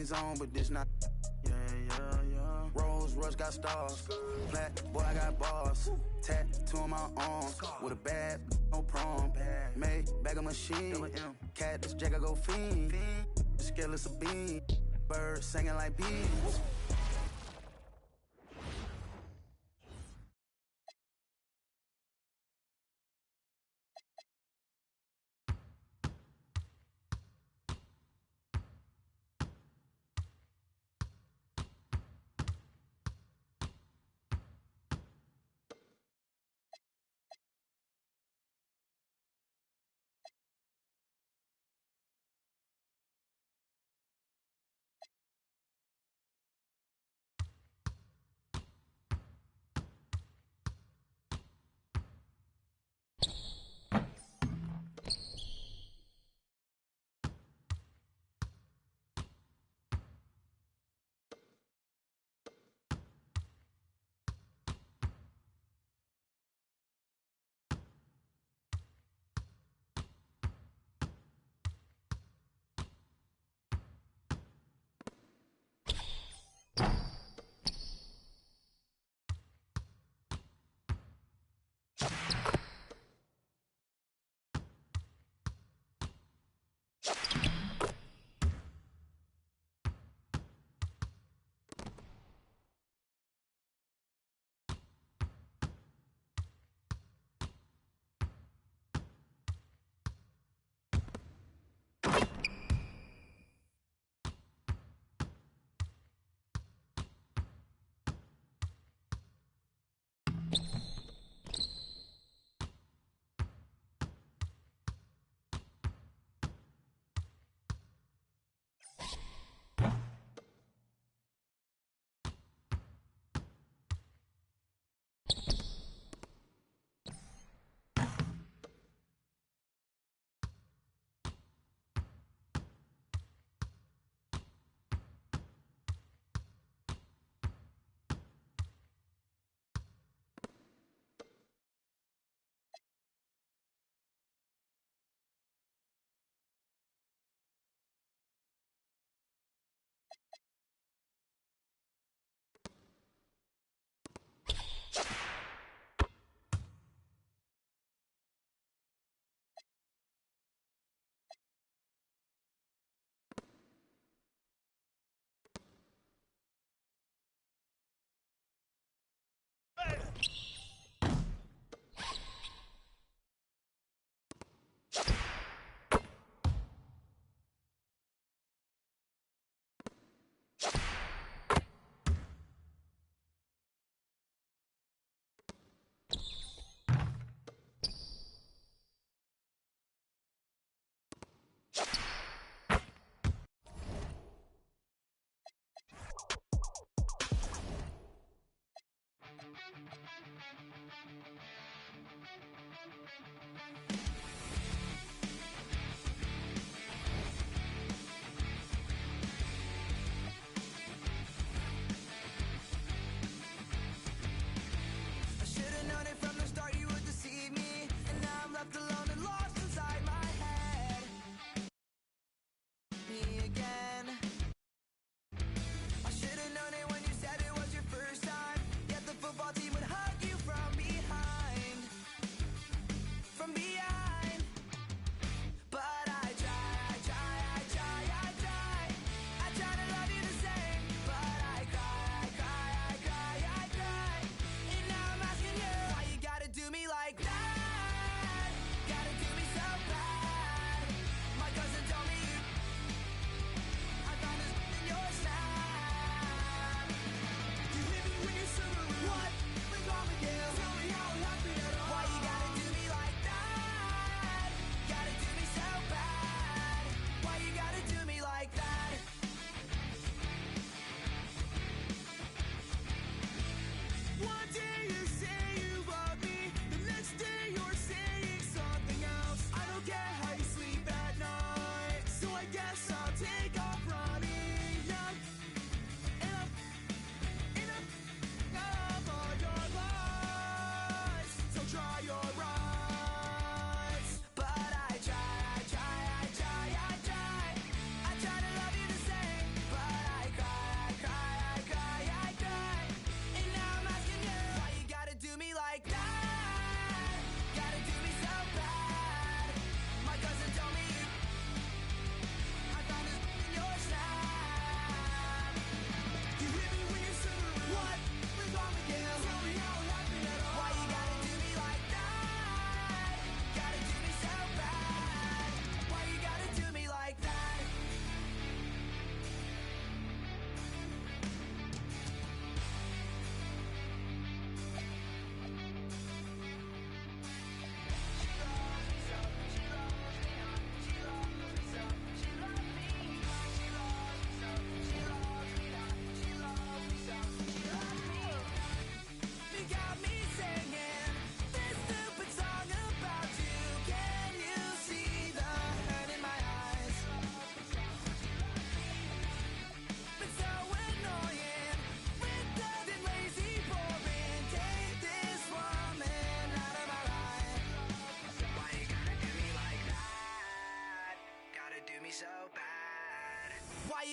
Chains on, but this not. Yeah. Rolls Royce got stars. Flat boy, I got bars. Tattoo on my arm. With a bad, no prom. Made bag of machine. Cat, this jack, I go fiend. The scale is a bean. Birds singing like bees.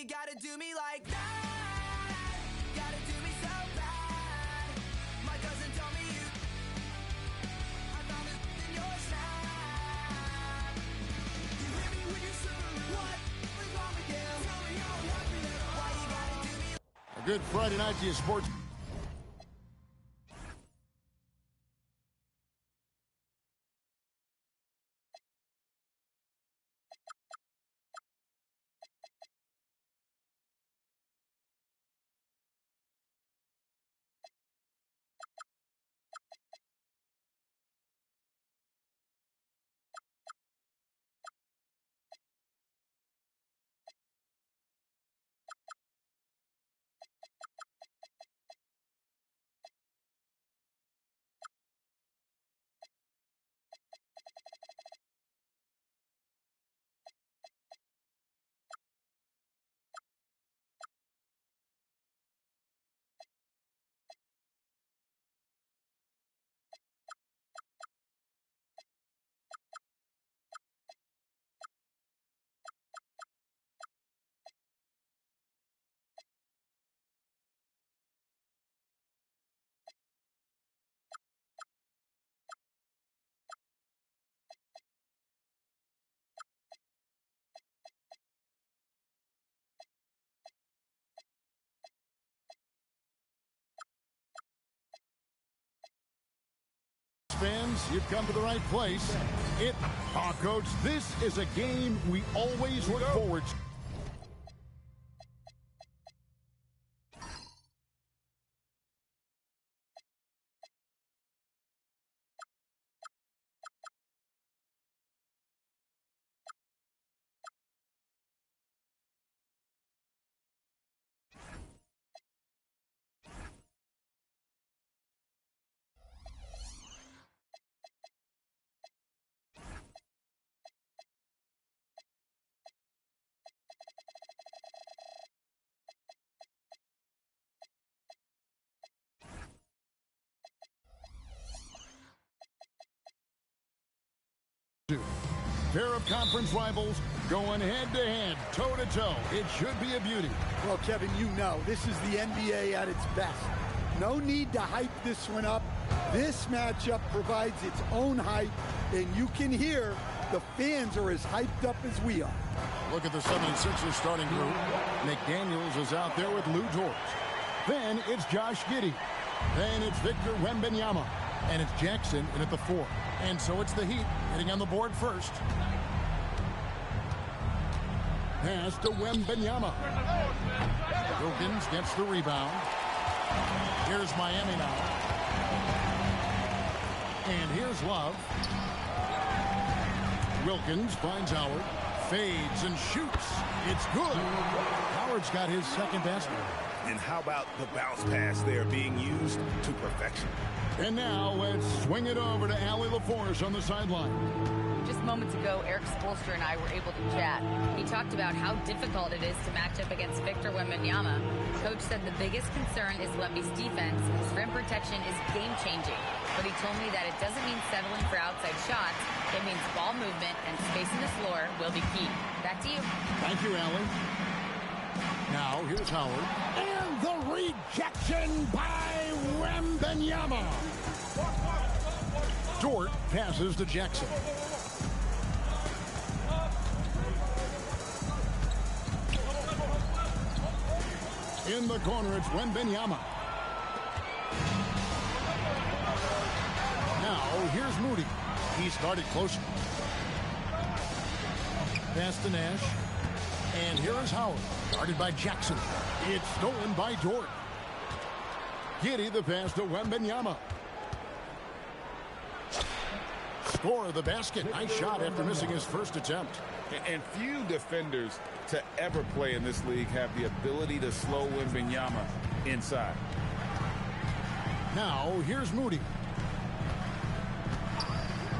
you gotta do me like that? Gotta do me so bad. My cousin told me you. I found this in your snap. You hear me when you say what is wrong with you? Tell me you don't like me at all. Why you gotta do me? A good Friday night to you, sports. Fans, you've come to the right place. Coach, this is a game we always look forward to. Pair of conference rivals going head-to-head, toe-to-toe. It should be a beauty. Well, Kevin, you know, this is the NBA at its best. No need to hype this one up. This matchup provides its own hype, and you can hear the fans are as hyped up as we are. Look at the 76ers starting group. McDaniels is out there with Lou Dort. Then it's Josh Giddey. Then it's Victor Wembanyama. And it's Jackson in at the 4. And so it's the Heat hitting on the board first. Pass to Wembanyama. Wilkins gets the rebound. Here's Miami now. And here's Love. Wilkins finds Howard. Fades and shoots. It's good. Howard's got his second basket. And how about the bounce pass there being used to perfection? And now let's swing it over to Allie LaForce on the sideline. Just moments ago, Eric Spoelstra and I were able to chat. He talked about how difficult it is to match up against Victor Wembanyama. Coach said the biggest concern is Wemby's defense. His rim protection is game-changing. But he told me that it doesn't mean settling for outside shots. It means ball movement and spacing the floor will be key. Back to you. Thank you, Allie. Now, here's Howard. And the rejection by Wembanyama. Dort passes to Jackson. In the corner, it's Wembanyama. Now, here's Moody. He started close. Pass to Nash. And here is Howard, guarded by Jackson. It's stolen by Dort. Giddey the pass to Wembanyama. Score the basket. Nice shot after missing his first attempt. And few defenders to ever play in this league have the ability to slow Wembanyama inside. Now, here's Moody.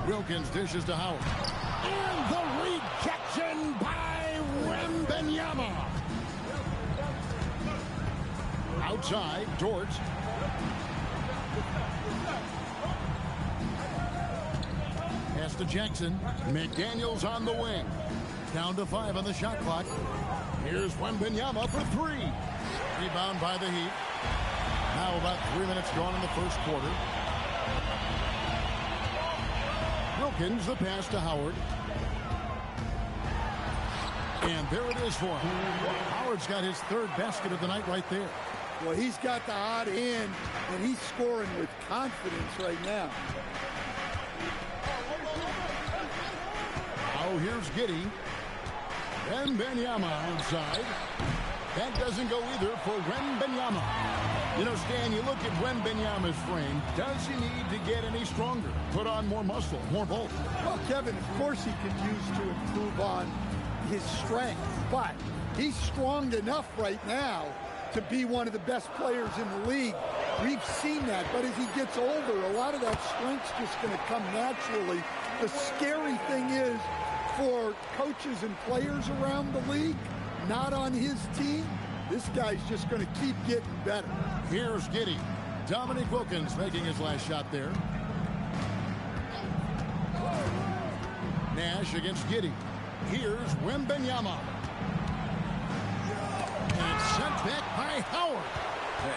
Wilkins dishes to Howard. And the rejection by Wembanyama. Outside, Dort. Pass to Jackson. McDaniels on the wing. Down to 5 on the shot clock. Here's Wembanyama for three. Rebound by the Heat. Now about 3 minutes gone in the first quarter. Wilkins, the pass to Howard. And there it is for him. Howard's got his third basket of the night right there. Well, he's got the hot hand, and he's scoring with confidence right now. Now here's Giddey. Wembanyama outside. That doesn't go either for Wembanyama. You know, Stan, you look at Wembanyama's frame. Does he need to get any stronger? Put on more muscle, more bulk? Well, Kevin, of course he could use to improve on his strength, but he's strong enough right now to be one of the best players in the league. We've seen that, but as he gets older, a lot of that strength's just going to come naturally. The scary thing is, for coaches and players around the league, not on his team, this guy's just going to keep getting better. Here's Giddey. Dominique Wilkins making his last shot there. Nash against Giddey. Here's Wembanyama. And sent back by Howard.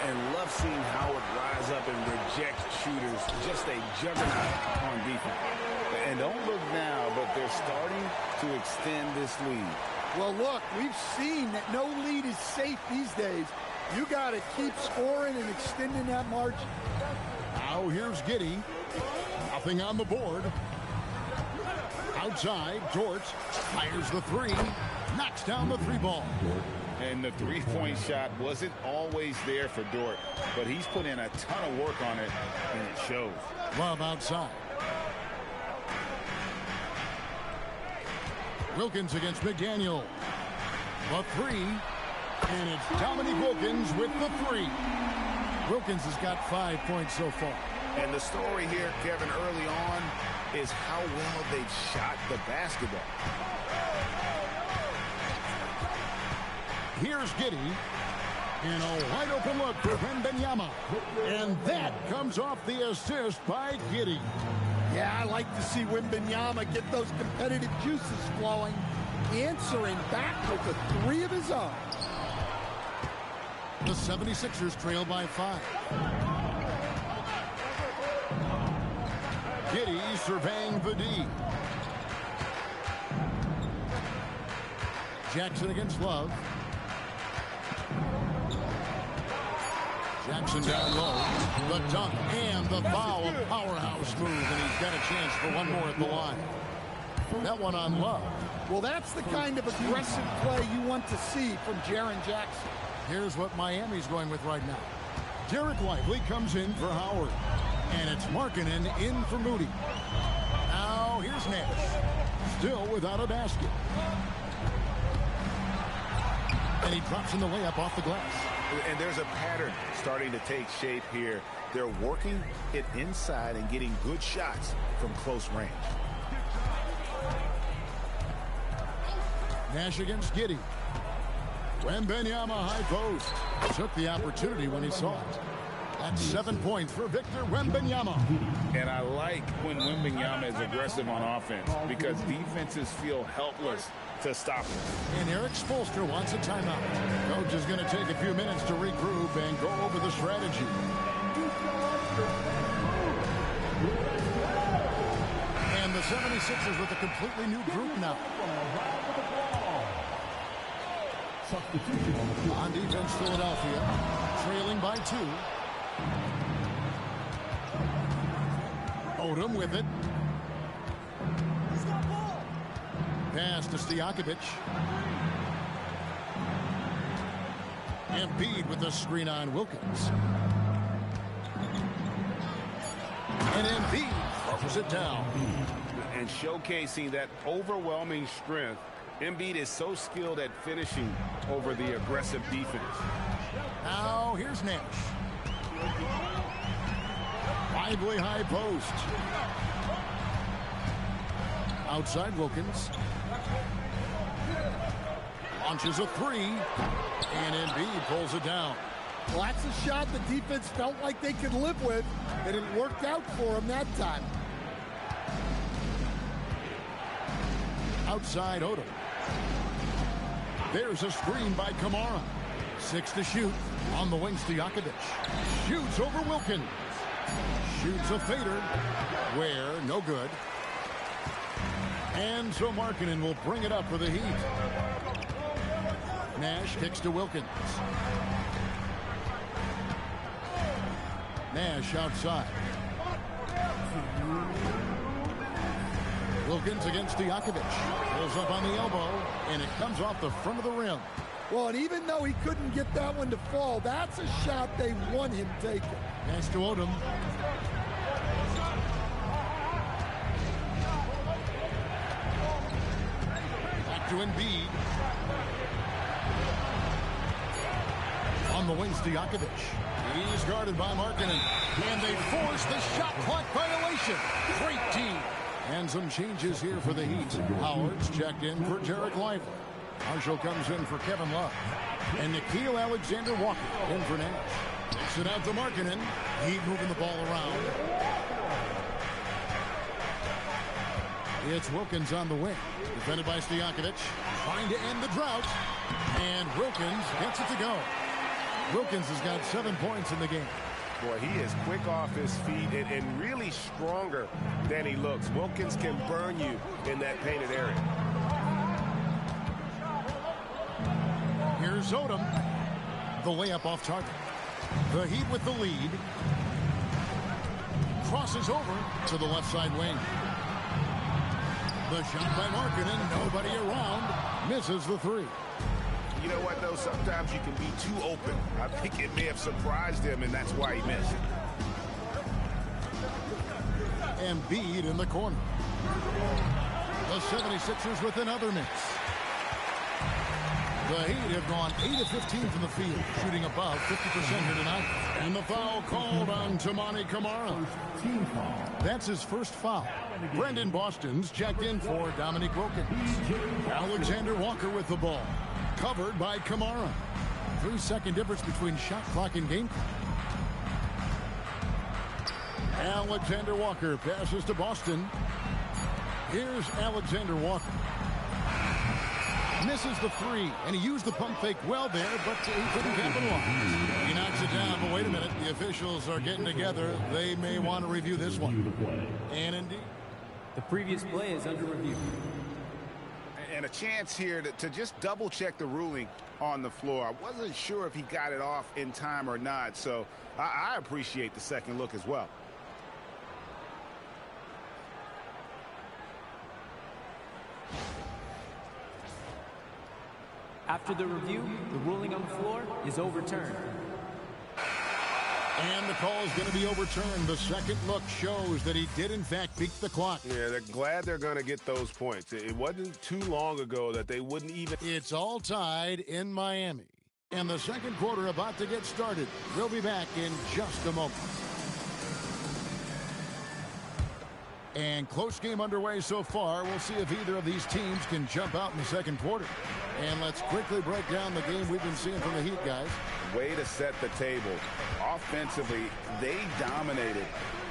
And love seeing Howard rise up and reject shooters. Just a juggernaut on defense. And don't look now, but they're starting to extend this lead. Well, look, we've seen that no lead is safe these days. You got to keep scoring and extending that margin. Now here's Giddey. Nothing on the board. Outside, Dort fires the three. Knocks down the three ball. And the three-point shot wasn't always there for Dort, but he's put in a ton of work on it, and it shows. Love outside. Wilkins against McDaniel. The three. And it's Dominique Wilkins with the three. Wilkins has got 5 points so far. And the story here, Kevin, early on is how well they've shot the basketball. Here's Giddey. And a wide open look for Wembanyama. And that comes off the assist by Giddey. Yeah, I like to see Wembanyama get those competitive juices flowing, answering back with a three of his own. The 76ers trail by 5. Giddey surveying the D. Jackson against Love. Jackson down low. The dunk and the foul. A powerhouse move, and he's got a chance for one more at the line. That one on Love. Well, that's the kind of aggressive play you want to see from Jaren Jackson. Here's what Miami's going with right now. Derek Lively comes in for Howard. And it's Markkanen in for Moody. Now here's Nash. Still without a basket. And he drops in the layup off the glass. And there's a pattern starting to take shape here. They're working it inside and getting good shots from close range. Nash against Giddey. Wembanyama high post. Took the opportunity when he saw it. That's 7 points for Victor Wembanyama. And I like when Wembanyama is aggressive on offense because defenses feel helpless to stop him. And Eric Spoelstra wants a timeout. Coach is going to take a few minutes to regroup and go over the strategy. And the 76ers with a completely new group now. On defense, Philadelphia trailing by 2. Odom with it. Pass to Stojakovic. Embiid with the screen on Wilkins. And Embiid throws it down. And showcasing that overwhelming strength, Embiid is so skilled at finishing over the aggressive defense. Now here's Nash. Lively high post. Outside Wilkins. Launches a three. And Embiid pulls it down. Well, that's a shot the defense felt like they could live with, and it worked out for them that time. Outside Odom. There's a screen by Kamara. 6 to shoot. On the wing, Stojakovic. Shoots over Wilkins. Shoots a fader. Where? No good. And so Markkanen will bring it up for the Heat. Nash kicks to Wilkins. Nash outside. Wilkins against Stojakovic. Pulls up on the elbow, and it comes off the front of the rim. Well, and even though he couldn't get that one to fall, that's a shot they want him taking. Pass to Odom. Back to Embiid. On the wing, Stojakovic. He's guarded by Markkanen. And they force the shot clock violation. Great team. And some changes here for the Heat. Howard's checked in for Derek Lively. Marshall comes in for Kevin Love. And Nickeil Alexander-Walker in for Nash. Takes it out to Markkanen. Heat moving the ball around. It's Wilkins on the wing. Defended by Stojakovic. Trying to end the drought. And Wilkins gets it to go. Wilkins has got 7 points in the game. Boy, he is quick off his feet and really stronger than he looks. Wilkins can burn you in that painted area. Here's Odom. The layup off target. The Heat with the lead. Crosses over to the left side wing. The shot by Markkanen. Nobody around. Misses the three. You know what, though? Sometimes you can be too open. I think it may have surprised him, and that's why he missed. Embiid in the corner. The 76ers with another miss. The Heat have gone 8 of 15 from the field, shooting above 50% here tonight. And the foul called on Toumani Camara. That's his first foul. Brendan Boston's checked in for Dominique Wilkins. Alexander-Walker with the ball. Covered by Camara. 3-second difference between shot clock and game clock. Alexander-Walker passes to Boston. Here's Alexander-Walker. Misses the three, and he used the pump fake well there, but he couldn't capitalize. He knocks it down, but wait a minute. The officials are getting together. They may want to review this one. And indeed, the previous play is under review. And a chance here to just double-check the ruling on the floor. I wasn't sure if he got it off in time or not, so I appreciate the second look as well. After the review, the ruling on the floor is overturned. And the call is going to be overturned. The second look shows that he did, in fact, beat the clock. Yeah, they're glad they're going to get those points. It wasn't too long ago that they wouldn't even... It's all tied in Miami. And the second quarter about to get started. We'll be back in just a moment. And close game underway so far. We'll see if either of these teams can jump out in the second quarter. And let's quickly break down the game we've been seeing from the Heat, guys. Way to set the table. Offensively, they dominated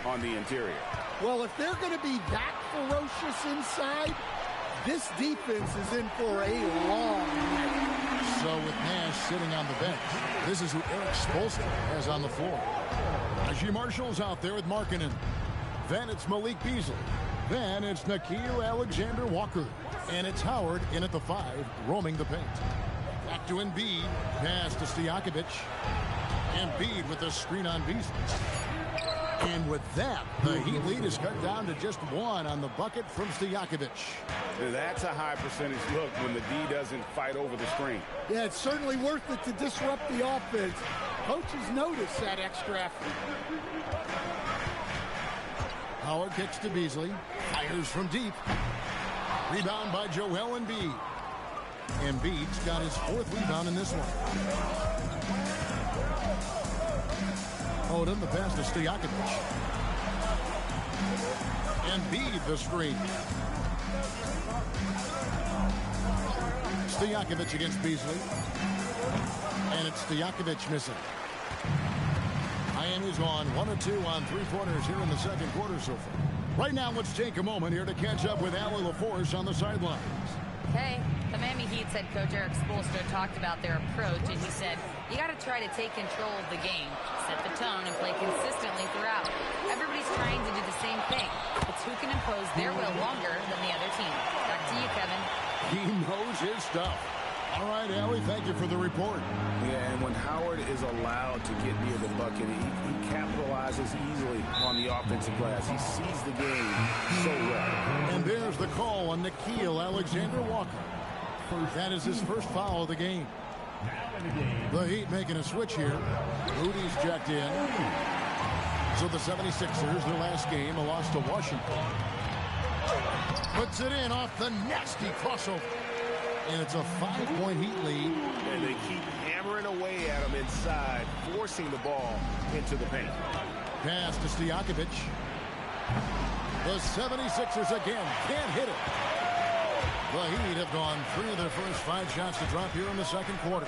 on the interior. Well, if they're going to be that ferocious inside, this defense is in for a long night. So with Nash sitting on the bench, this is who Erik Spoelstra has on the floor. Najee Marshall's out there with Markkanen. Then it's Malik Beasley. Then it's Nickeil Alexander-Walker. And it's Howard in at the 5, roaming the paint. Back to Embiid. Pass to Stojakovic. Embiid with the screen on Beasley. And with that, the Heat lead is cut down to just 1 on the bucket from Stojakovic. That's a high percentage look when the D doesn't fight over the screen. Yeah, it's certainly worth it to disrupt the offense. Coaches notice that extra effort. Howard kicks to Beasley. Fires from deep. Rebound by Joel Embiid. Embiid's got his 4th rebound in this one. Odom, the pass to Stojakovic. Embiid, the screen. Stojakovic against Beasley. And it's Stojakovic missing. Miami's gone 1 of 2 on 3-pointers here in the second quarter so far. Right now, let's take a moment here to catch up with Allie LaForce on the sidelines. Okay. The Miami Heat's head coach Eric Spoelstra talked about their approach, and he said, you got to try to take control of the game, set the tone, and play consistently throughout. Everybody's trying to do the same thing. It's who can impose their will longer than the other team. Back to you, Kevin. He knows his stuff. All right, Allie, thank you for the report. Yeah, and when Howard is allowed to get near the bucket, he capitalizes easily on the offensive glass. He sees the game so well. And there's the call on Nickeil Alexander-Walker. That is his first foul of the game. The Heat making a switch here. Rudy's checked in. So the 76ers, their last game, a loss to Washington. Puts it in off the nasty crossover. And it's a 5-point Heat lead. And they keep hammering away at him inside, forcing the ball into the paint. Pass to Stojakovic. The 76ers again can't hit it. The Heat have gone 3 of their first 5 shots to drop here in the second quarter.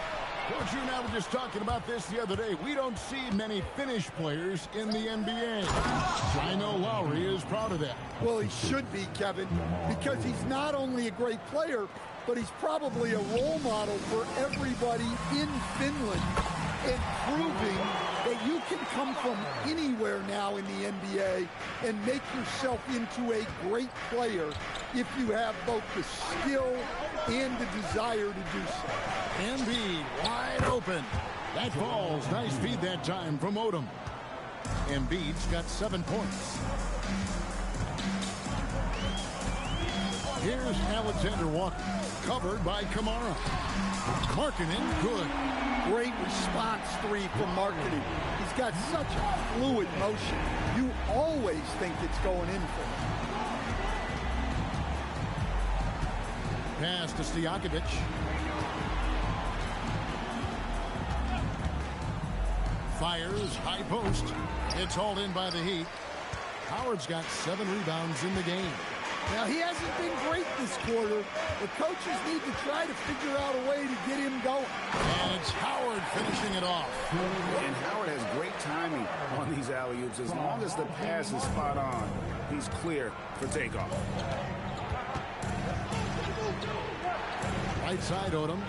Coach, you and I were just talking about this the other day. We don't see many Finnish players in the NBA. So I know Lowry is proud of that. Well, he should be, Kevin, because he's not only a great player, but he's probably a role model for everybody in Finland, and proving that you can come from anywhere now in the NBA and make yourself into a great player if you have both the skill and the desire to do so. Embiid wide open. That falls. Nice feed that time from Odom. Embiid's got 7 points. Here's Alexander Walker, covered by Kamara. Markkanen, good. Great response 3 from Markkanen. He's got such a fluid motion. You always think it's going in for him. Pass to Stojakovic. Fires, high post. It's hauled in by the Heat. Howard's got 7 rebounds in the game. Now, he hasn't been great this quarter. The coaches need to try to figure out a way to get him going. And it's Howard finishing it off. And Howard has great timing on these alley-oops. As long as the pass is spot on, he's clear for takeoff. Right side, Odom.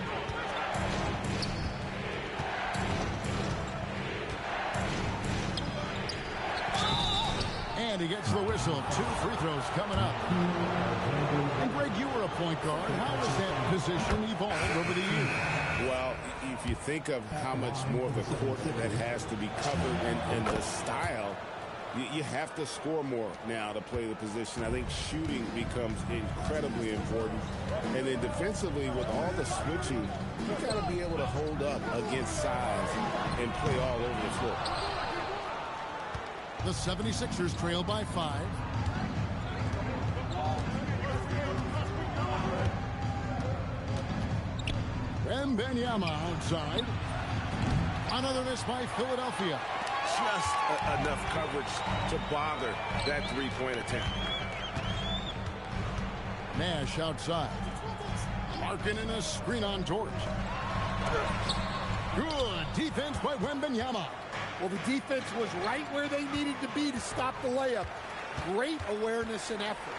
And he gets the whistle. 2 free throws coming up. And Greg, you were a point guard. How has that position evolved over the years? Well, if you think of how much more of the court that has to be covered and the style, you have to score more now to play the position. I think shooting becomes incredibly important. And then defensively, with all the switching, you got to be able to hold up against size and play all over the floor. The 76ers trail by 5. Wembanyama outside. Another miss by Philadelphia. Just enough coverage to bother that three-point attempt. Nash outside. Markkanen a screen on George. Good defense by Wembanyama. Well, the defense was right where they needed to be to stop the layup. Great awareness and effort.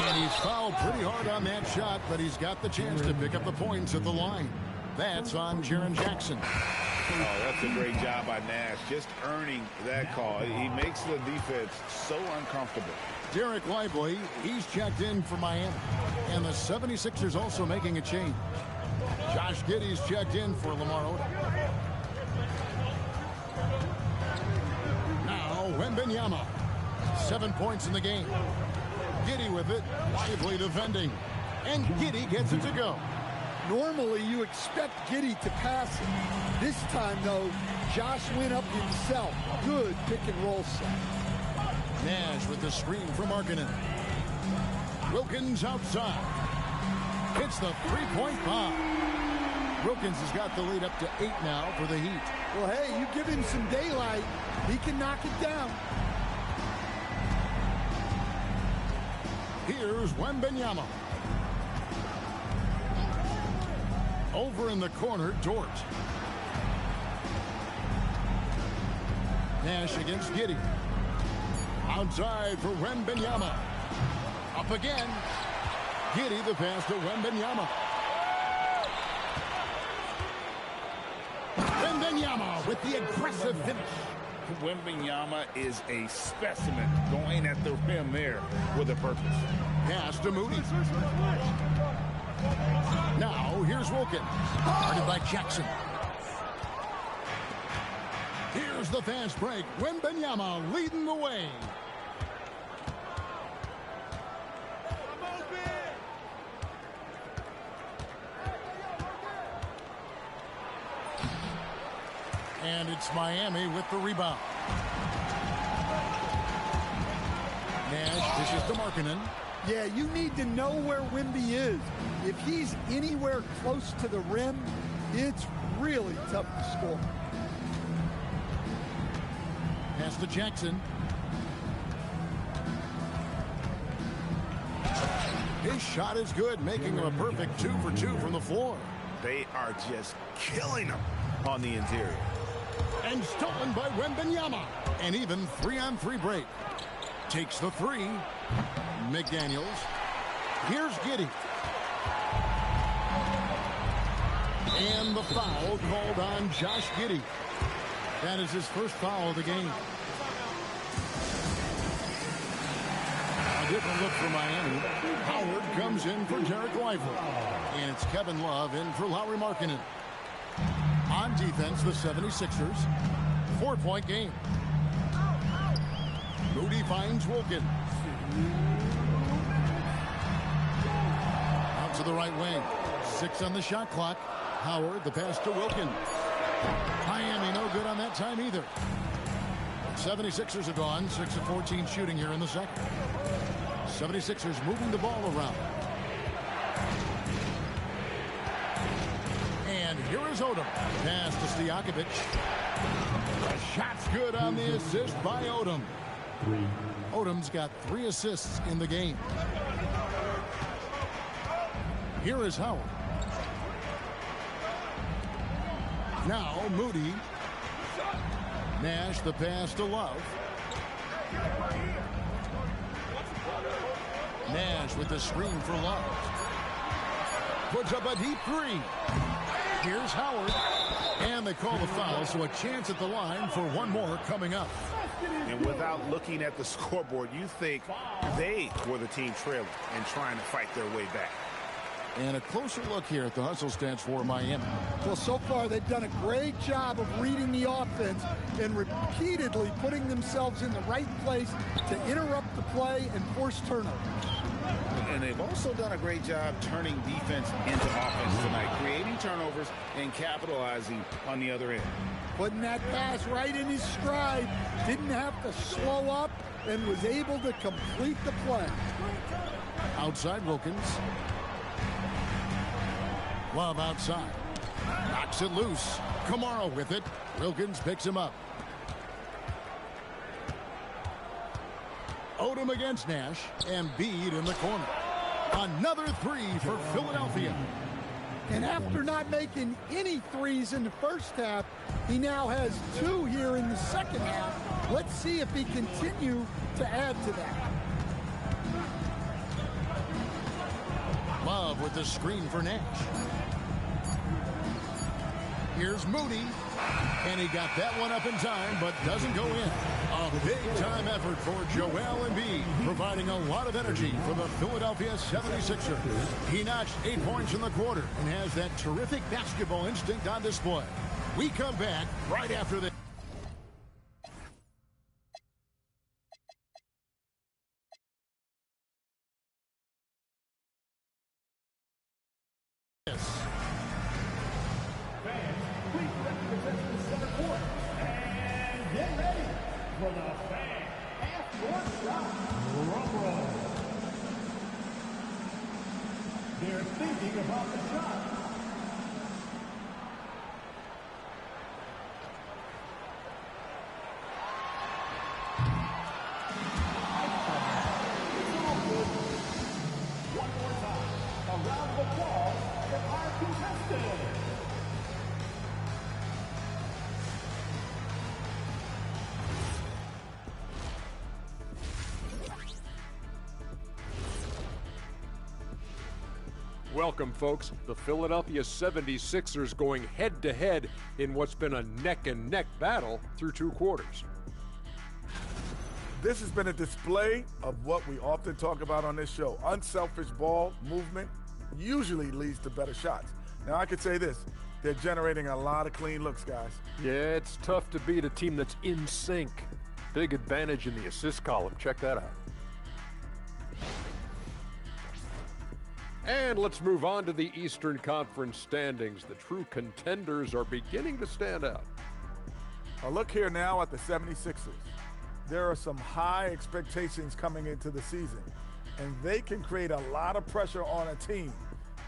And he's fouled pretty hard on that shot, but he's got the chance to pick up the points at the line. That's on Jaren Jackson. Oh, that's a great job by Nash, just earning that call. He makes the defense so uncomfortable. Derek Lively, he's checked in for Miami. And the 76ers also making a change. Josh Giddey's checked in for Lamar Odom. Now, Wembanyama. 7 points in the game. Giddey with it. Lively defending. And Giddey gets it to go. Normally, you expect Giddey to pass it. This time, though, Josh went up himself. Good pick-and-roll set. Nash with the screen from Markkanen. Wilkins outside. Hits the three-point bomb. Wilkins has got the lead up to 8 now for the Heat. Well, hey, you give him some daylight, he can knock it down. Here's Wembanyama. Over in the corner, Dort. Nash against Giddey. Outside for Wembanyama. Up again. Giddey the pass to Wembanyama. Wembanyama with the aggressive finish. Wembanyama is a specimen going at the rim there with a purpose. Pass to Moody. Now here's Wilkins. Guarded by Jackson. Here's the fast break. Wembanyama leading the way. And it's Miami with the rebound. Nash dishes to Markkanen. Yeah, you need to know where Wemby is. If he's anywhere close to the rim, it's really tough to score. Pass to Jackson. His shot is good, making him a perfect 2 for 2 from the floor. They are just killing him on the interior. And stolen by Wembanyama. An even 3-on-3 break. Takes the 3. McDaniels. Here's Giddey. And the foul called on Josh Giddey. That is his first foul of the game. A different look for Miami. Howard comes in for Derek Lively. And it's Kevin Love in for Lauri Markkanen. On defense, the 76ers. 4-point game. Moody finds Wilkins. Out to the right wing. 6 on the shot clock. Howard, the pass to Wilkins. Miami no good on that time either. 76ers are gone. 6 of 14 shooting here in the second. 76ers moving the ball around. And here is Odom. Pass to Stojakovic. The shot's good on the assist by Odom. Odom's got 3 assists in the game. Here is Howard. Now Moody. Nash the pass to Love. Nash with the screen for Love. Puts up a deep 3. Here's Howard. And they call the foul, so a chance at the line for one more coming up. And without looking at the scoreboard, you think they were the team trailing and trying to fight their way back. And a closer look here at the hustle stats for Miami. Well, so far they've done a great job of reading the offense and repeatedly putting themselves in the right place to interrupt the play and force turnovers. And they've also done a great job turning defense into offense tonight, creating turnovers and capitalizing on the other end. Putting that pass right in his stride, didn't have to slow up, and was able to complete the play. Outside Wilkins. Love outside. Knocks it loose. Kamara with it. Wilkins picks him up. Odom against Nash. And Embiid in the corner. Another 3 for Philadelphia. And after not making any threes in the first half, he now has 2 here in the second half. Let's see if he continue to add to that. Love with the screen for Nash. Here's Moody. And he got that one up in time, but doesn't go in. A big-time effort for Joel Embiid, providing a lot of energy for the Philadelphia 76ers. He notched 8 points in the quarter and has that terrific basketball instinct on display. We come back right after this. They're thinking about the shot. One more time. Around the ball for our contestants. Welcome, folks. The Philadelphia 76ers going head-to-head in what's been a neck-and-neck battle through 2 quarters. This has been a display of what we often talk about on this show. Unselfish ball movement usually leads to better shots. Now, I could say this. They're generating a lot of clean looks, guys. Yeah, it's tough to beat a team that's in sync. Big advantage in the assist column. Check that out. And let's move on to the Eastern Conference standings. The true contenders are beginning to stand out. A look here now at the 76ers. There are some high expectations coming into the season, and they can create a lot of pressure on a team.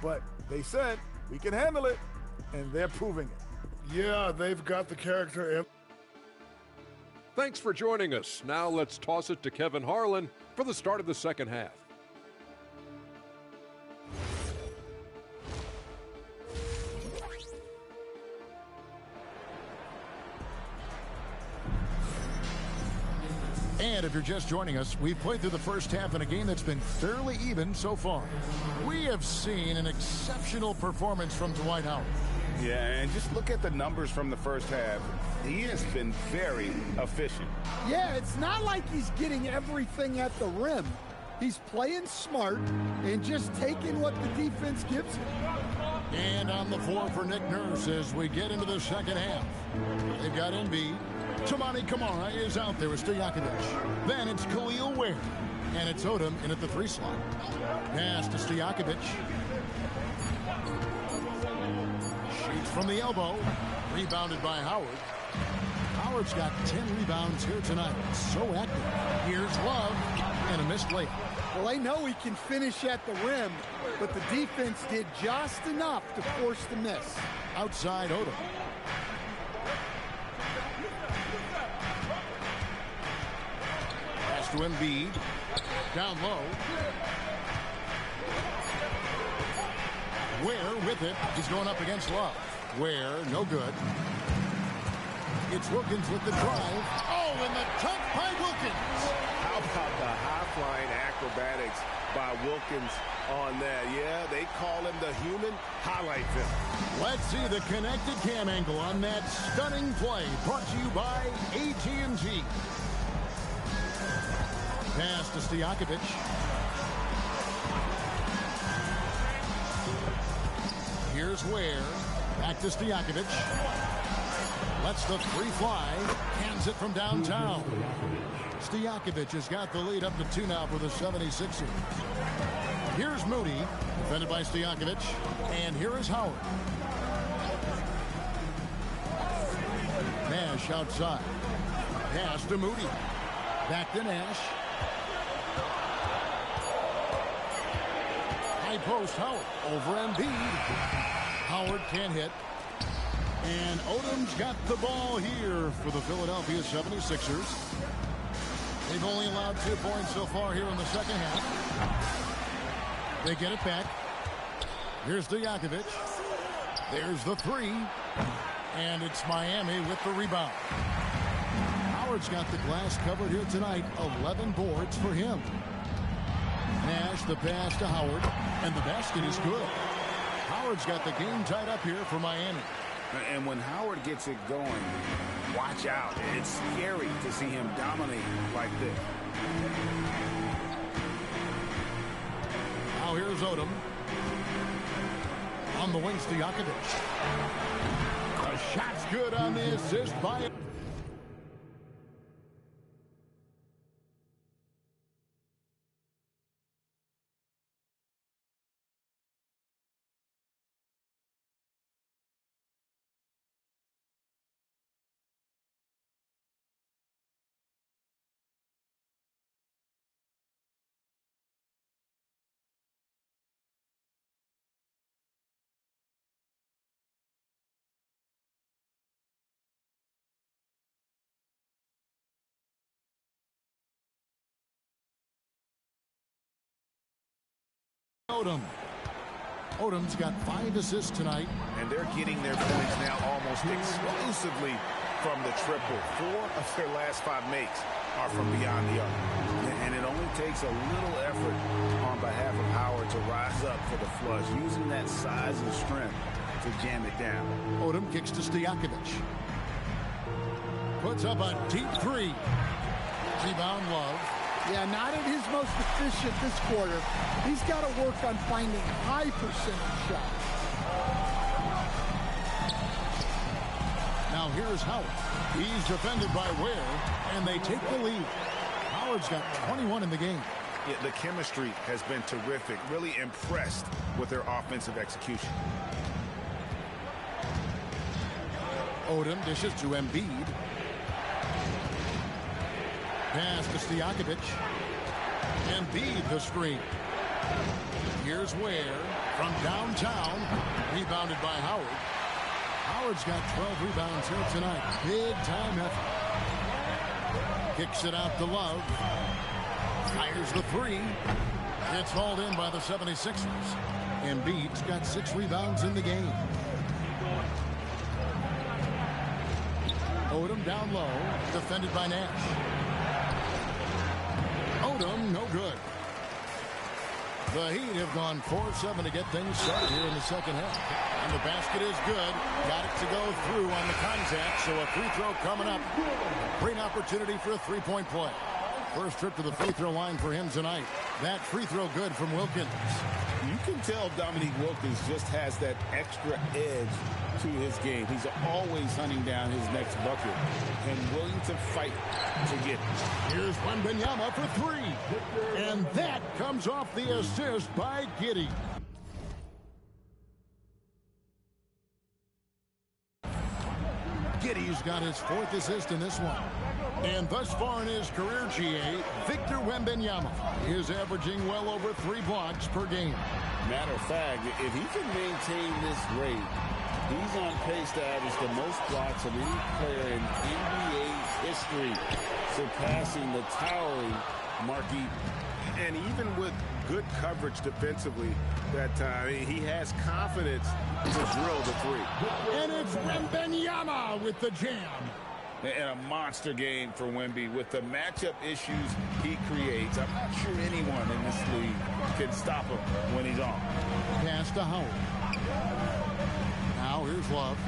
But they said, we can handle it, and they're proving it. Yeah, they've got the character. Thanks for joining us. Now let's toss it to Kevin Harlan for the start of the second half. And if you're just joining us, we've played through the first half in a game that's been fairly even so far. We have seen an exceptional performance from Dwight Howard. Yeah, and just look at the numbers from the first half. He has been very efficient. Yeah, it's not like he's getting everything at the rim. He's playing smart and just taking what the defense gives him. And on the floor for Nick Nurse as we get into the second half. They've got Embiid. Toumani Camara is out there with Stojakovic. Then it's Khalil Ware. And it's Odom in at the 3 slot. Pass to Stojakovic. Shoots from the elbow. Rebounded by Howard. Howard's got 10 rebounds here tonight. So active. Here's Love. And a missed layup. Well, they know he can finish at the rim, but the defense did just enough to force the miss. Outside Odom. Pass to Embiid. Down low. Ware with it. He's going up against Love. Ware, no good. It's Wilkins with the drive. Oh, and the dunk by Wilkins. How about the high-flying acrobatics by Wilkins on that? Yeah, they call him the human highlight film. Let's see the connected cam angle on that stunning play. Brought to you by AT&T. Pass to Stojakovic. Here's Ware. Back to Stojakovic. Lets the 3 fly. Cans it from downtown. Stojakovic has got the lead up to 2 now for the 76ers. Here's Moody, defended by Stojakovic. And here is Howard. Nash outside. Pass to Moody. Back to Nash. High post Howard. Over Embiid. Howard can't hit. And Odom's got the ball here for the Philadelphia 76ers. They've only allowed 2 points so far here in the second half. They get it back. Here's Stojakovic. There's the 3. And it's Miami with the rebound. Howard's got the glass covered here tonight. 11 boards for him. Nash, the pass to Howard. And the basket is good. Howard's got the game tied up here for Miami. And when Howard gets it going, watch out. It's scary to see him dominate like this. Now here's Odom. On the wing, Stojakovic. The shot's good on the assist by... Odom's got 5 assists tonight. And they're getting their points now almost exclusively from the triple. 4 of their last 5 makes are from beyond the arc. And it only takes a little effort on behalf of Howard to rise up for the flush, using that size and strength to jam it down. Odom kicks to Stojakovic. Puts up a deep three. Rebound Love. Yeah, not at his most efficient this quarter. He's got to work on finding high percentage shots. Now here's Howard. He's defended by Ware, and they take the lead. Howard's got 21 in the game. Yeah, the chemistry has been terrific. Really impressed with their offensive execution. Odom dishes to Embiid. Pass to Stojakovic. Embiid the screen. Here's Ware from downtown. Rebounded by Howard. Howard's got 12 rebounds here tonight. Big time effort. Kicks it out to Love. Fires the three. It's hauled in by the 76ers. Embiid's got 6 rebounds in the game. Odom down low. Defended by Nash. Odom, no good. The Heat have gone 4-7 to get things started here in the second half. And the basket is good. Got it to go through on the contact, so a free throw coming up. Great opportunity for a three-point play. First trip to the free throw line for him tonight. That free throw good from Wilkins. You can tell Dominique Wilkins just has that extra edge to his game. He's always hunting down his next bucket and willing to fight to get it. Here's Wembanyama for 3. And that comes off the assist by Giddey. Giddey's got his 4th assist in this one. And thus far in his career, GA, Victor Wembanyama is averaging well over 3 blocks per game. Matter of fact, if he can maintain this rate, he's on pace to average the most blocks of any player in NBA history, surpassing the towering Markieff. And even with good coverage defensively that time, he has confidence to drill the 3. And it's Wembanyama with the jam. And a monster game for Wemby with the matchup issues he creates. I'm not sure anyone in this league can stop him when he's on. Pass to Howard. Now here's Love.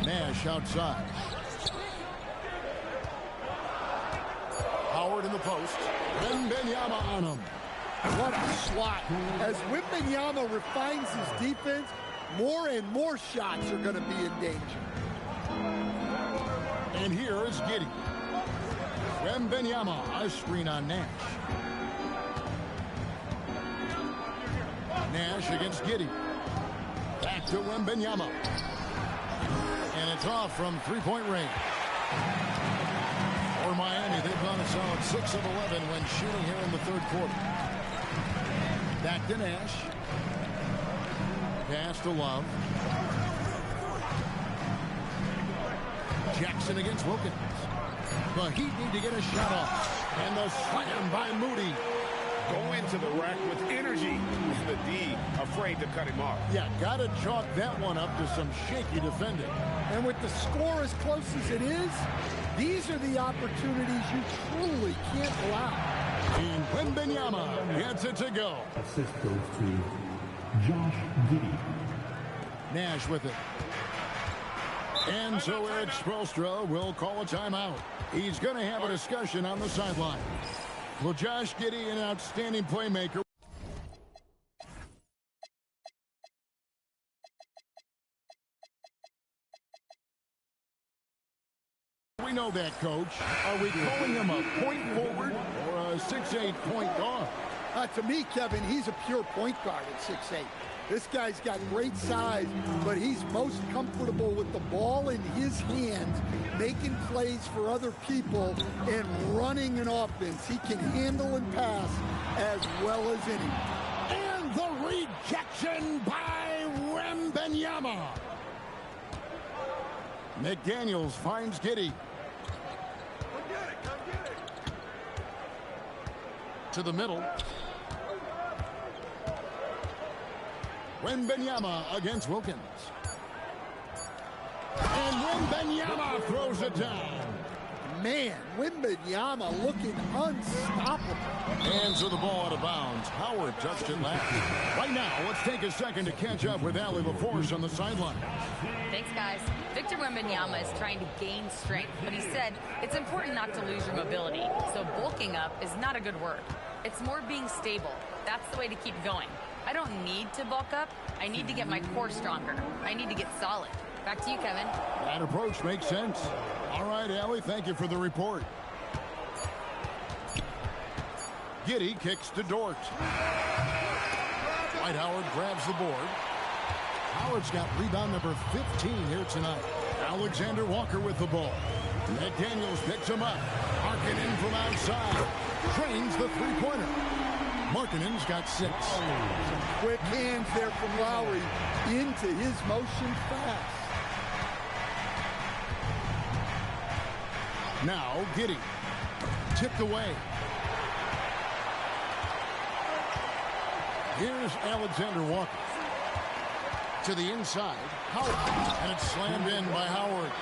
Nash outside. Howard in the post. Wembanyama on him. What a slot. As Wembanyama refines his defense, more and more shots are going to be in danger. And here is Giddey. Wembanyama, a screen on Nash. Nash against Giddey. Back to Wembanyama. And it's off from three-point range. For Miami, they've gone a solid 6 of 11 when shooting here in the third quarter. Back to Nash. Pass to Love. Jackson against Wilkins. The Heat need to get a shot off. And the slam by Moody. Go into the rack with energy. The D afraid to cut him off. Yeah, got to chalk that one up to some shaky defending. And with the score as close as it is, these are the opportunities you truly can't allow. And Wembanyama gets it to go. Assist goes to Josh Giddey. Nash with it. And so Eric Spoelstra will call a timeout. He's going to have a discussion on the sideline. Well, Josh Giddey, an outstanding playmaker. We know that, Coach. Are we calling him a point forward or a 6'8" point guard? To me, Kevin, he's a pure point guard at 6'8". This guy's got great size, but he's most comfortable with the ball in his hands, making plays for other people and running an offense. He can handle and pass as well as any. And the rejection by Wembanyama. McDaniels finds Giddey. To the middle. Wembanyama against Wilkins. And Wembanyama throws it down. man, Wembanyama looking unstoppable. Hands of the ball out of bounds. Howard touched it last. Right now, let's take a second to catch up with Allie LaForce on the sideline. Thanks, guys. Victor Wembanyama is trying to gain strength, but he said it's important not to lose your mobility. So bulking up is not a good word. It's more being stable. That's the way to keep going. I don't need to bulk up. I need to get my core stronger. I need to get solid. Back to you, Kevin. That approach makes sense. All right, Allie, thank you for the report. Giddey kicks to Dort. Dwight Howard grabs the board. Howard's got rebound number 15 here tonight. Alexander Walker with the ball. McDaniels picks him up. Markkanen from outside. Drains the three-pointer. Markkanen's got 6. Some quick hands there from Lowry into his motion fast. Now Giddey. Tipped away. Here's Alexander Walker. To the inside. Howard. And it's slammed in by Howard.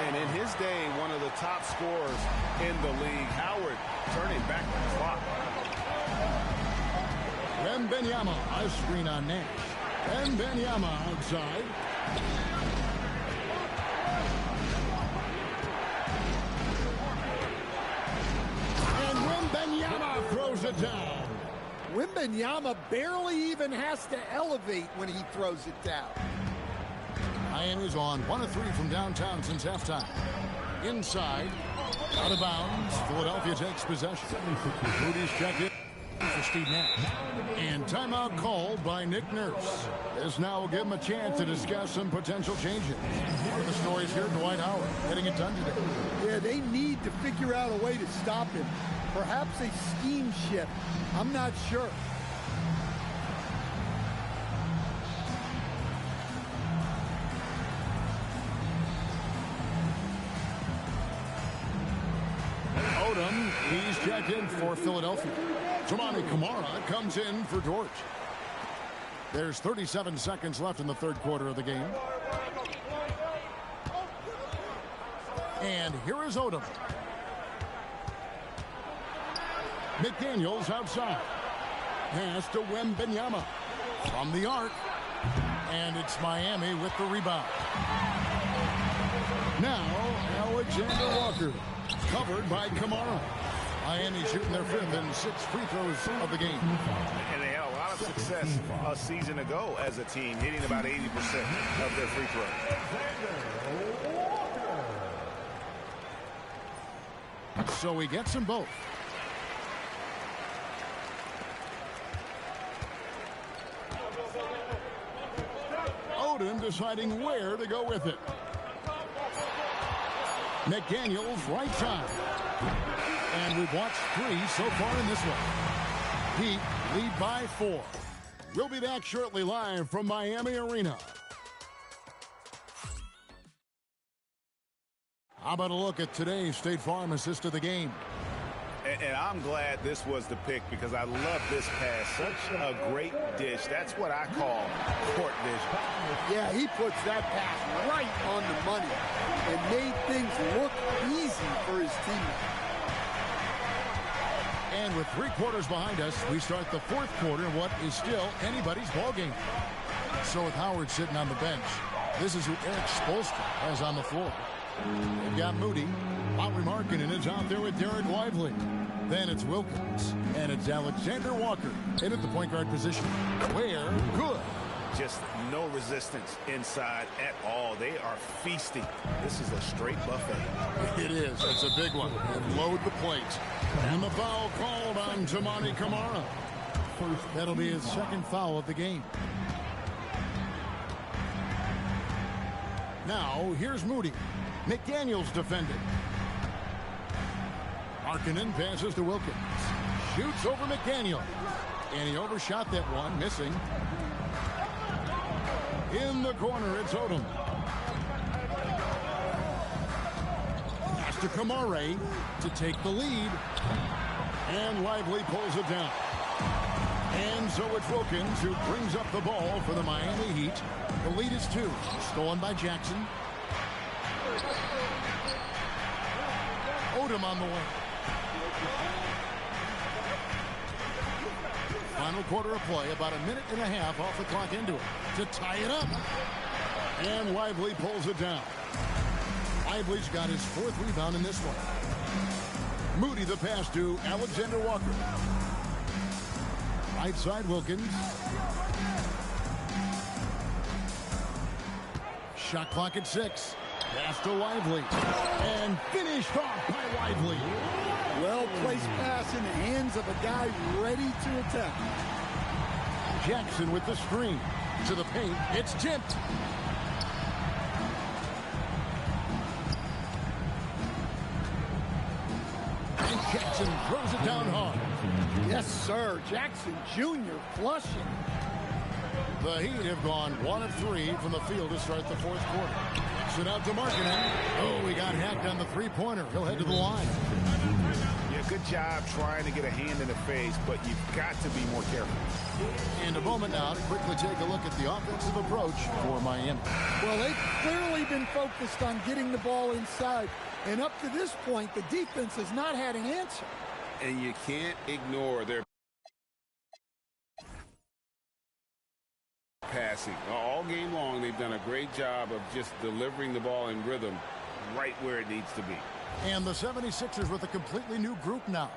And in his day, one of the top scorers in the league. Howard turning back the clock. Wembanyama, a screen on Nash. Wembanyama outside. And Wembanyama throws it down. Wembanyama barely even has to elevate when he throws it down. Miami's on 1 of 3 from downtown since halftime. Inside, out of bounds. Philadelphia takes possession. Moody's checked in for Steve Nash. And timeout called by Nick Nurse. This now will give him a chance to discuss some potential changes. One of the stories here, Dwight Howard getting it done today. Yeah, they need to figure out a way to stop him. Perhaps a scheme shift. I'm not sure. Odom, he's checked in for Philadelphia. Toumani Camara comes in for Dort. There's 37 seconds left in the third quarter of the game. And here is Odom. McDaniels outside. Pass to Wembanyama. From the arc. And it's Miami with the rebound. Now, Alexander Walker. Covered by Camara. Miami shooting their 5th and 6th free throws of the game. And they had a lot of success a season ago as a team, hitting about 80% of their free throws. So he gets them both. Odom deciding where to go with it. McDaniels right side. And we've watched 3 so far in this one. Heat lead by 4. We'll be back shortly live from Miami Arena. How about a look at today's State Farm assist of the game? And I'm glad this was the pick because I love this pass. Such a great dish. That's what I call court vision. Yeah, he puts that pass right on the money and made things look easy for his teammates. And with 3 quarters behind us, we start the 4th quarter in what is still anybody's ball game. So with Howard sitting on the bench, this is who Erik Spoelstra has on the floor. They've got Moody. Lauri Markkanen is out there with Derek Lively. Then it's Wilkins. And it's Alexander Walker in at the point guard position. Where good. Just no resistance inside at all. They are feasting. This is a straight buffet. It is. It's a big one. And load the plate. And the foul called on Toumani Camara. That'll be his 2nd foul of the game. Now, here's Moody. McDaniels defended. Markkanen passes to Wilkins. Shoots over McDaniel. And he overshot that one, missing. In the corner, it's Odom. Pass to Camara to take the lead. And Lively pulls it down. And so it's Wilkins who brings up the ball for the Miami Heat. The lead is 2. Stolen by Jackson. Odom on the wing. Final quarter of play, about a minute and a half off the clock into it to tie it up. And Lively pulls it down. Lively's got his 4th rebound in this one. Moody the pass to Alexander Walker. Right side Wilkins. Shot clock at 6. Pass to Lively. And finished off by Lively. Well-placed pass in the hands of a guy ready to attack. Jackson with the screen. To the paint. It's tipped. And Jackson throws it down hard. Yes, sir. Jackson Jr. flushing. The Heat have gone 1 of 3 from the field to start the 4th quarter. Kicks it out to Markkanen. Oh, he got hacked on the three-pointer. He'll head to the line. Yeah, good job trying to get a hand in the face, but you've got to be more careful. And a moment now to quickly take a look at the offensive approach for Miami. Well, they've clearly been focused on getting the ball inside. And up to this point, the defense has not had an answer. And you can't ignore their passing. All game long, they've done a great job of just delivering the ball in rhythm right where it needs to be. And the 76ers with a completely new group now.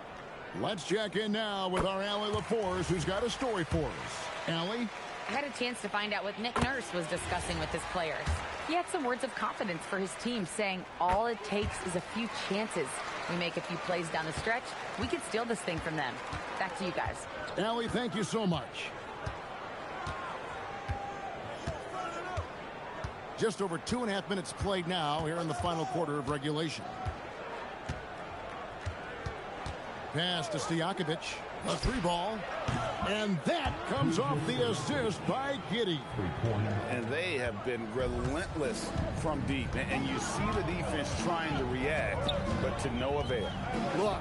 Let's check in now with our Allie LaForce, who's got a story for us. Allie? I had a chance to find out what Nick Nurse was discussing with his players. He had some words of confidence for his team, saying all it takes is a few chances. We make a few plays down the stretch, we could steal this thing from them. Back to you guys. Allie, thank you so much. Just over 2.5 minutes played now here in the final quarter of regulation. Pass to Stojakovic. A 3-ball. And that comes off the assist by Giddey. And they have been relentless from deep. And you see the defense trying to react, but to no avail. Look,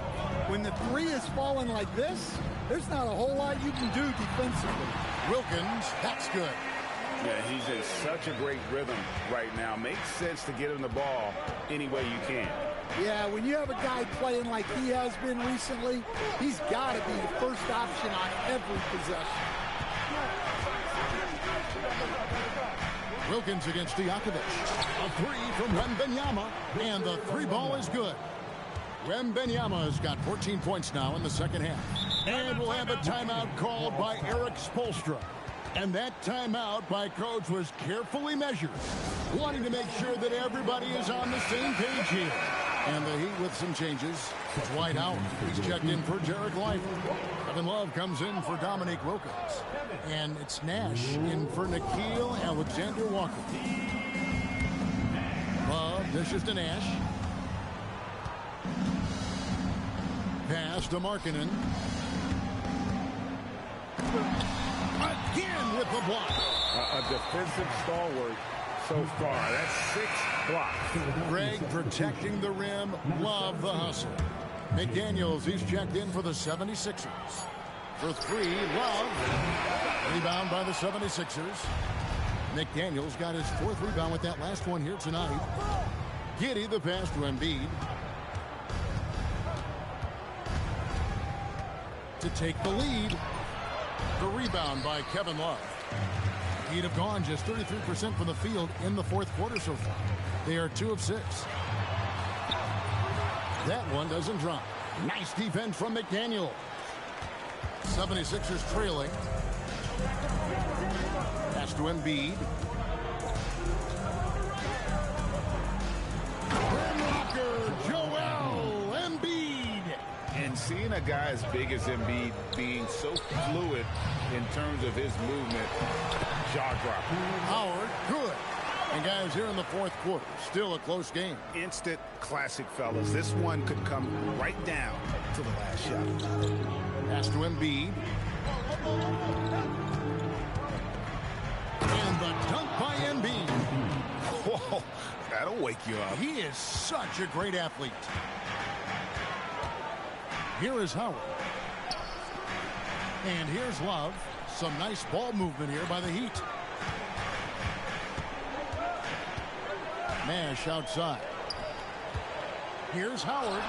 when the 3 is falling like this, there's not a whole lot you can do defensively. Wilkins, that's good. Yeah, he's in such a great rhythm right now. Makes sense to get him the ball any way you can. Yeah, when you have a guy playing like he has been recently, he's got to be the first option on every possession. Wilkins against Stojakovic. A 3 from Wembanyama, and the 3-ball is good. Wembanyama has got 14 points now in the second half. And we'll have a timeout called by Erik Spoelstra. And that timeout by coach was carefully measured, wanting to make sure that everybody is on the same page here. And the Heat with some changes. Dwight Howard, he's checked in for Derek Lively. Kevin Love comes in for Dominique Wilkins. And it's Nash in for Nickeil Alexander-Walker. Love dishes to Nash. Pass to Markkanen. Again with the block. A defensive stalwart so far. That's 6 blocks. Greg protecting the rim. Love the hustle. McDaniels, he's checked in for the 76ers. For 3, Love. Rebound by the 76ers. McDaniels got his 4th rebound with that last one here tonight. Giddey the pass to Embiid. To take the lead. The rebound by Kevin Love. He'd have gone just 33% from the field in the 4th quarter so far. They are 2 of 6. That one doesn't drop. Nice defense from McDaniel. 76ers trailing. Pass to Embiid. Blocker, Joel Embiid. And seeing a guy as big as Embiid being so fluid in terms of his movement, jaw-dropping. Howard, good. And guys, here in the 4th quarter, still a close game. Instant classic, fellas. This one could come right down to the last shot. Pass to Embiid. And the dunk by Embiid. Whoa, that'll wake you up. He is such a great athlete. Here is Howard. And here's Love. Some nice ball movement here by the Heat. Nash outside. Here's Howard.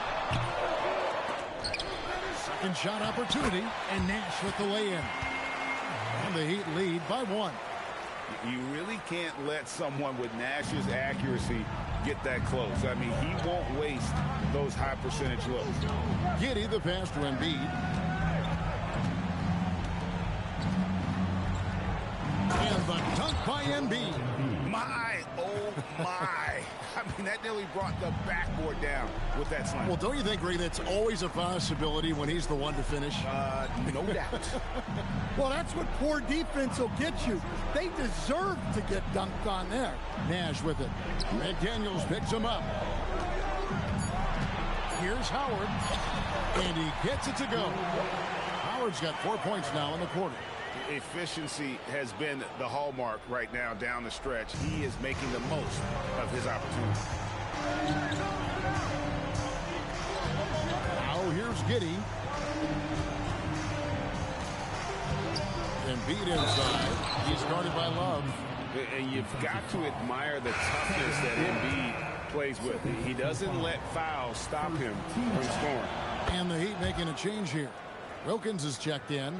Second shot opportunity, and Nash with the lay-in. And the Heat lead by 1. You really can't let someone with Nash's accuracy get that close. I mean, he won't waste those high percentage looks. Giddey the pass to Embiid. And the dunk by Embiid. My, oh my. I mean, that nearly brought the backboard down with that slam. Well, don't you think, Ray, that's always a possibility when he's the one to finish? No doubt. Well, that's what poor defense will get you. They deserve to get dunked on there. Nash with it. McDaniels picks him up. Here's Howard. And he gets it to go. Howard's got 4 points now in the quarter. Efficiency has been the hallmark right now down the stretch. He is making the most of his opportunity. Now here's Giddey. Embiid inside. He's guarded by Love. And you've got to admire the toughness that Embiid plays with. He doesn't let fouls stop him from scoring. And the Heat making a change here. Wilkins is checked in.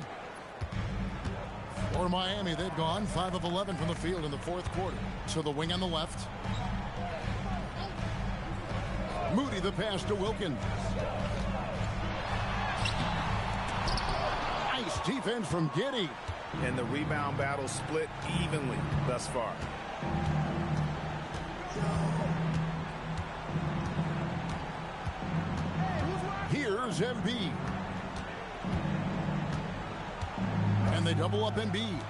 For Miami, they've gone 5 of 11 from the field in the fourth quarter. So the wing on the left. Moody the pass to Wilkins. Nice defense from Giddey. And the rebound battle split evenly thus far. Here's Embiid. And they double up Embiid.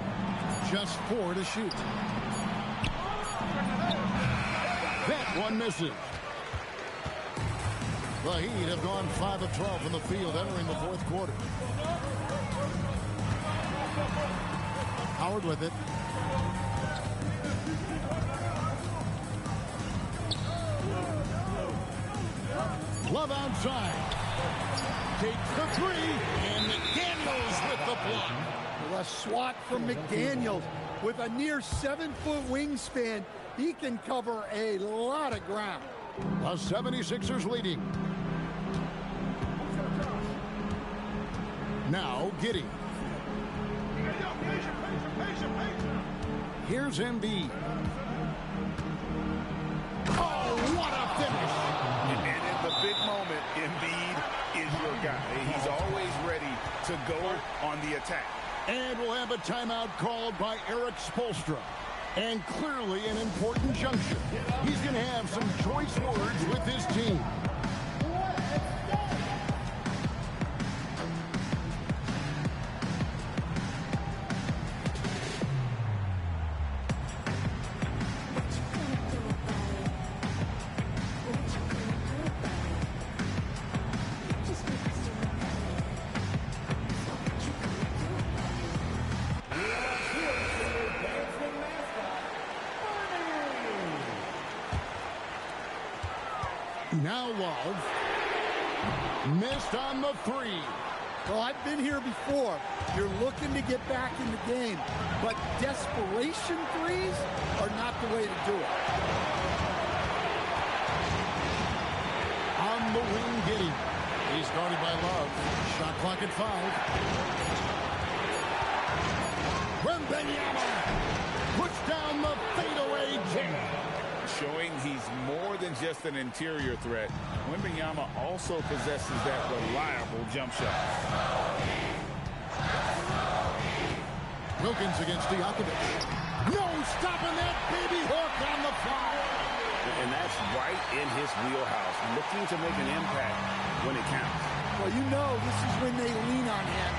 Just 4 to shoot. That one misses. The Heat have gone 5 of 12 from the field entering the fourth quarter. Howard with it. Love outside. Takes the 3. And McDaniels with the block. A swat from McDaniels with a near 7-foot wingspan. He can cover a lot of ground. The 76ers leading. Now Giddey. Here's Embiid. Oh, what a finish! And in the big moment, Embiid is your guy. He's always ready to go on the attack. And we'll have a timeout called by Erik Spoelstra. And clearly an important juncture. He's going to have some choice words with his team. Now Love. Missed on the 3. Well, I've been here before. You're looking to get back in the game, but desperation threes are not the way to do it. On the wing, Giddey. He's guarded by Love. Shot clock at 5. Wembanyama puts down the fadeaway jam. Showing he's more than just an interior threat. Wembanyama also possesses that reliable jump shot. Wilkins against Dijakovic. No stopping that baby hook on the fly. And that's right in his wheelhouse, looking to make an impact when it counts. Well, you know this is when they lean on him,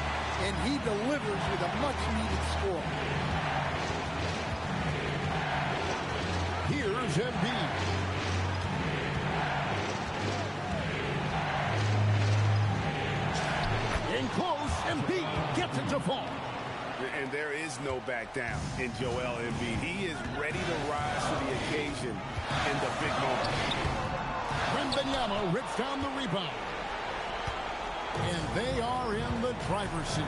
and he delivers with a much-needed score. Here's Embiid. In close, Embiid gets it to fall. And there is no back down in Joel Embiid. He is ready to rise to the occasion in the big moment. Wembanyama rips down the rebound. And they are in the driver's seat.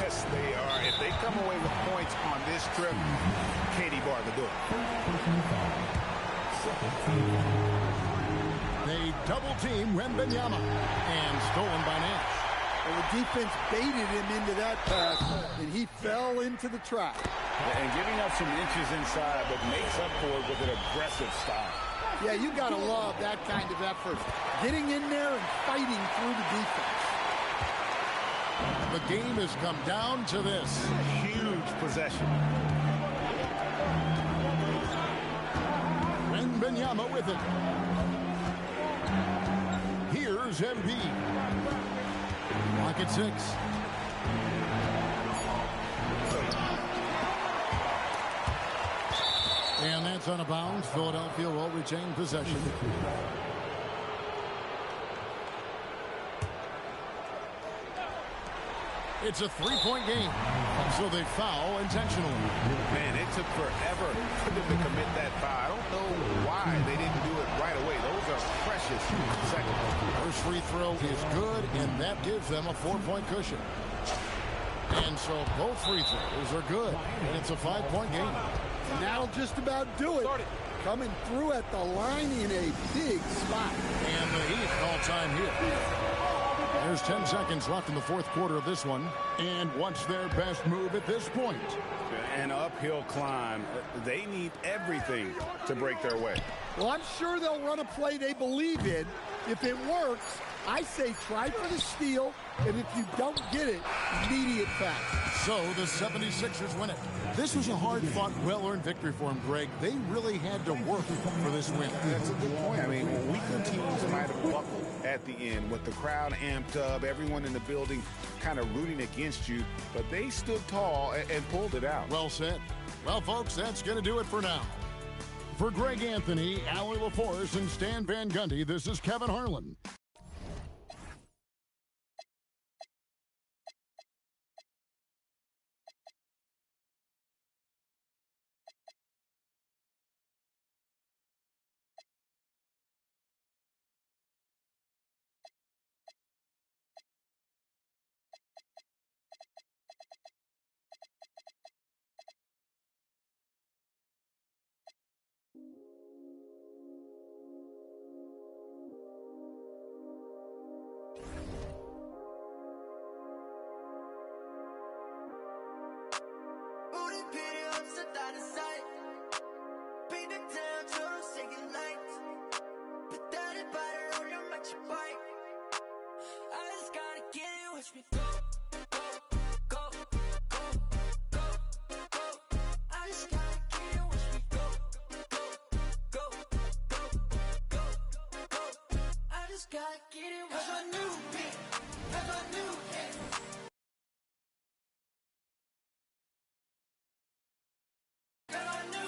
Yes, they are. If they come away with points on this trip, Katie Barr will do it. They double team Wembanyama, and stolen by Nash. Well, the defense baited him into that pass, and he fell into the trap. And giving up some inches inside, but makes up for it with an aggressive style. Yeah, you got to love that kind of effort. Getting in there and fighting through the defense. The game has come down to this. Huge possession. Wembanyama with it. Here's Embiid. Lock at 6. And that's out of bounds. Philadelphia will retain possession. It's a three-point game, so they foul intentionally. Man, it took forever for them to commit that foul. I don't know why they didn't do it right away. Those are precious seconds. First free throw is good, and that gives them a 4-point cushion. And so both free throws are good, and it's a 5-point game. And that'll just about do it. Coming through at the line in a big spot. And the Heat call time here. There's 10 seconds left in the fourth quarter of this one. And what's their best move at this point? An uphill climb. They need everything to break their way. Well, I'm sure they'll run a play they believe in. If it works, I say try for the steal, and if you don't get it, immediate foul. So the 76ers win it. This was a hard-fought, well-earned victory for them, Greg. They really had to work for this win. That's a good point. I mean, weaker teams might have buckled at the end with the crowd amped up, everyone in the building kind of rooting against you, but they stood tall and pulled it out. Well said. Well, folks, that's going to do it for now. For Greg Anthony, Allie LaForce, and Stan Van Gundy, this is Kevin Harlan. I knew